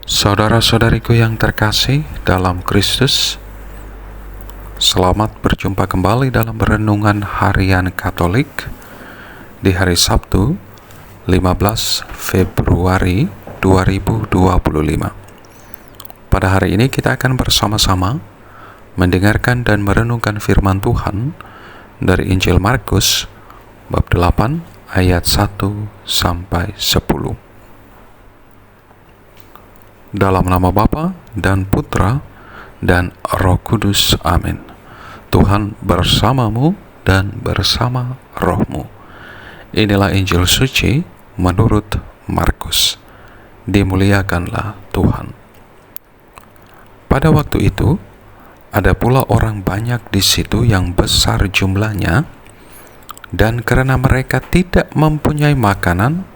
Saudara-saudariku yang terkasih dalam Kristus, selamat berjumpa kembali dalam Renungan Harian Katolik di hari Sabtu 15 Februari 2025. Pada hari ini kita akan bersama-sama mendengarkan dan merenungkan firman Tuhan dari Injil Markus bab 8 ayat 1 sampai 10. Dalam nama Bapa dan Putra dan Roh Kudus. Amin. Tuhan bersamamu dan bersama rohmu. Inilah Injil suci menurut Markus. Dimuliakanlah Tuhan. Pada waktu itu, ada pula orang banyak di situ yang besar jumlahnya, dan karena mereka tidak mempunyai makanan,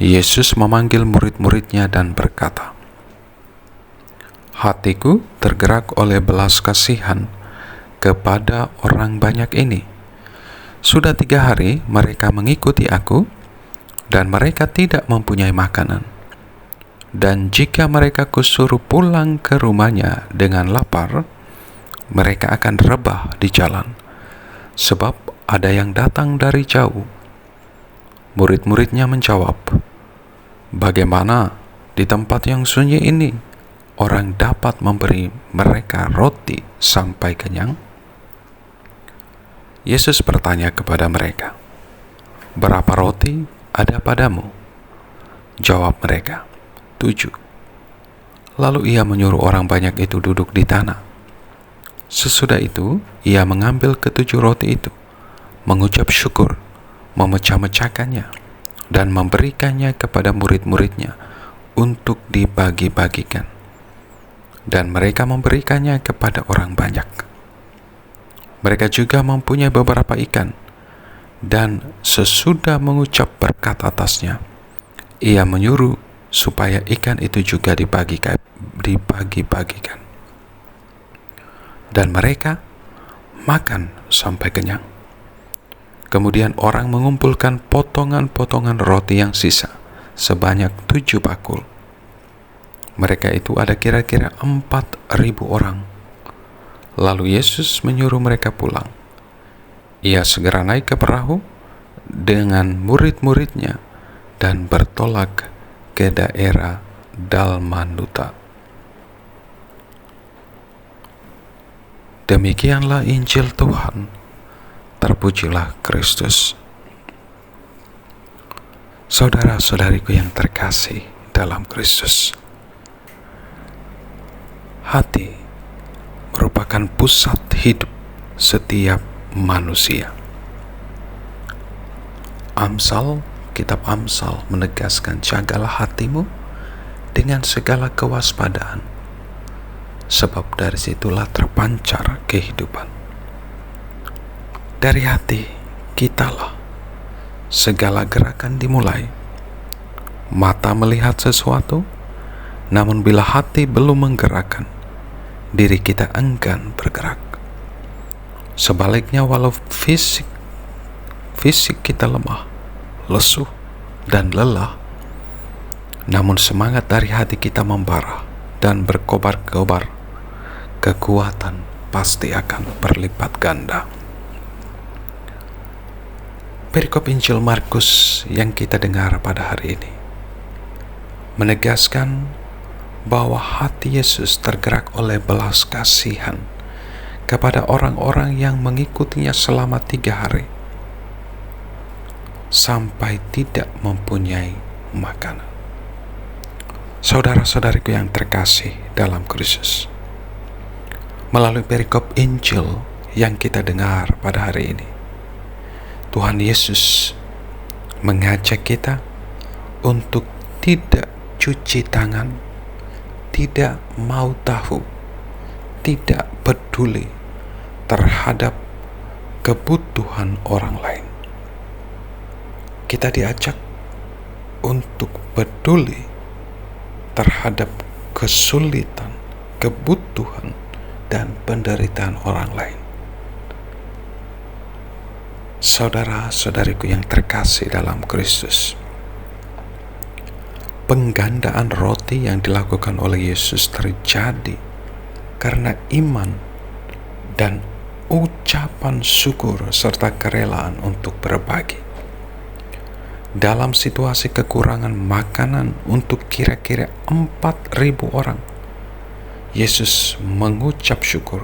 Yesus memanggil murid-muridnya dan berkata, "Hatiku tergerak oleh belas kasihan kepada orang banyak ini. Sudah 3 hari mereka mengikuti aku, dan mereka tidak mempunyai makanan. Dan jika mereka kusuruh pulang ke rumahnya dengan lapar, mereka akan rebah di jalan, sebab ada yang datang dari jauh." Murid-muridnya menjawab, "Bagaimana di tempat yang sunyi ini orang dapat memberi mereka roti sampai kenyang?" Yesus bertanya kepada mereka, "Berapa roti ada padamu?" Jawab mereka, 7. Lalu ia menyuruh orang banyak itu duduk di tanah. Sesudah itu, ia mengambil ke-7 roti itu, mengucap syukur, memecah-mecahkannya, dan memberikannya kepada murid-muridnya untuk dibagi-bagikan. Dan mereka memberikannya kepada orang banyak. Mereka juga mempunyai beberapa ikan, dan sesudah mengucap berkat atasnya, ia menyuruh supaya ikan itu juga dibagi-bagikan. Dan mereka makan sampai kenyang. Kemudian orang mengumpulkan potongan-potongan roti yang sisa sebanyak 7 bakul. Mereka itu ada kira-kira 4.000 orang. Lalu Yesus menyuruh mereka pulang. Ia segera naik ke perahu dengan murid-muridnya dan bertolak ke daerah Dalmanuta. Demikianlah Injil Tuhan. Terpujilah Kristus. Saudara-saudariku yang terkasih dalam Kristus, hati merupakan pusat hidup setiap manusia. Kitab Amsal menegaskan, "Jagalah hatimu dengan segala kewaspadaan, sebab dari situlah terpancar kehidupan." Dari hati kitalah segala gerakan dimulai. Mata melihat sesuatu, namun bila hati belum menggerakkan, diri kita enggan bergerak. Sebaliknya, walau fisik kita lemah, lesu, dan lelah, namun semangat dari hati kita membara dan berkobar-kobar, kekuatan pasti akan berlipat ganda. Perikop Injil Markus yang kita dengar pada hari ini menegaskan bahwa hati Yesus tergerak oleh belas kasihan kepada orang-orang yang mengikutinya selama 3 hari sampai tidak mempunyai makanan. Saudara-saudariku yang terkasih dalam Kristus, melalui perikop Injil yang kita dengar pada hari ini, Tuhan Yesus mengajak kita untuk tidak cuci tangan, tidak mau tahu, tidak peduli terhadap kebutuhan orang lain. Kita diajak untuk peduli terhadap kesulitan, kebutuhan, dan penderitaan orang lain. Saudara-saudariku yang terkasih dalam Kristus, penggandaan roti yang dilakukan oleh Yesus terjadi karena iman dan ucapan syukur serta kerelaan untuk berbagi. Dalam situasi kekurangan makanan untuk kira-kira 4.000 orang, Yesus mengucap syukur.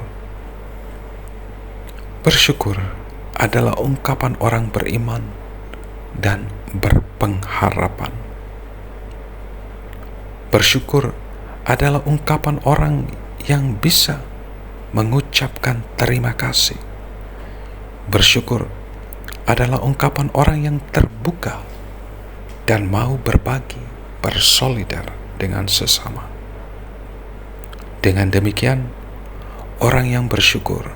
Bersyukur adalah ungkapan orang beriman dan berpengharapan. Bersyukur adalah ungkapan orang yang bisa mengucapkan terima kasih. Bersyukur adalah ungkapan orang yang terbuka dan mau berbagi, bersolidar dengan sesama. Dengan demikian, orang yang bersyukur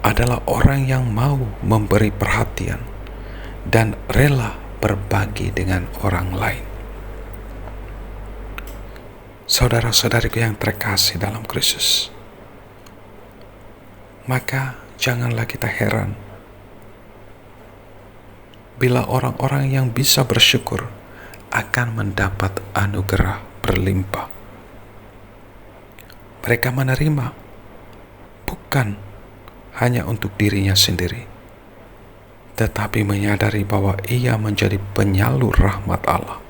adalah orang yang mau memberi perhatian dan rela berbagi dengan orang lain. Saudara-saudariku yang terkasih dalam Kristus, maka janganlah kita heran bila orang-orang yang bisa bersyukur akan mendapat anugerah berlimpah. Mereka menerima bukan hanya untuk dirinya sendiri, tetapi menyadari bahwa ia menjadi penyalur rahmat Allah.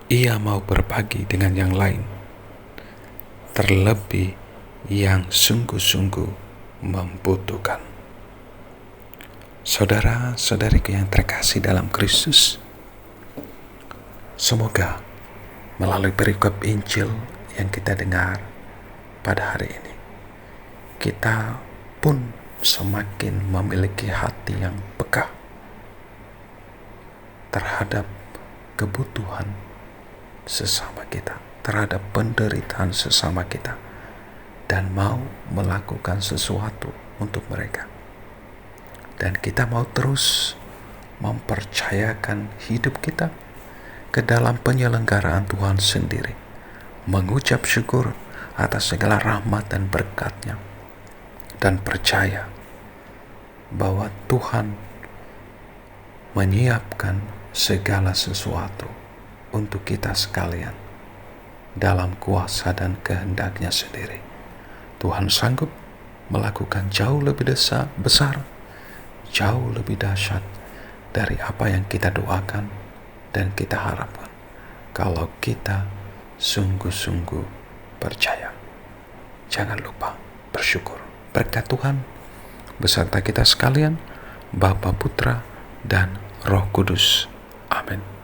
Ia mau berbagi dengan yang lain, terlebih yang sungguh-sungguh membutuhkan. Saudara-saudariku yang terkasih dalam Kristus, semoga melalui perikop Injil yang kita dengar pada hari ini, kita pun semakin memiliki hati yang peka terhadap kebutuhan sesama kita, terhadap penderitaan sesama kita, dan mau melakukan sesuatu untuk mereka. Dan kita mau terus mempercayakan hidup kita ke dalam penyelenggaraan Tuhan sendiri, mengucap syukur atas segala rahmat dan berkat-Nya, dan percaya bahwa Tuhan menyiapkan segala sesuatu untuk kita sekalian dalam kuasa dan kehendak-Nya sendiri. Tuhan sanggup melakukan jauh lebih besar, jauh lebih dahsyat dari apa yang kita doakan dan kita harapkan, kalau kita sungguh-sungguh percaya. Jangan lupa bersyukur. Berkat Tuhan beserta kita sekalian, Bapa, Putra, dan Roh Kudus. Amin.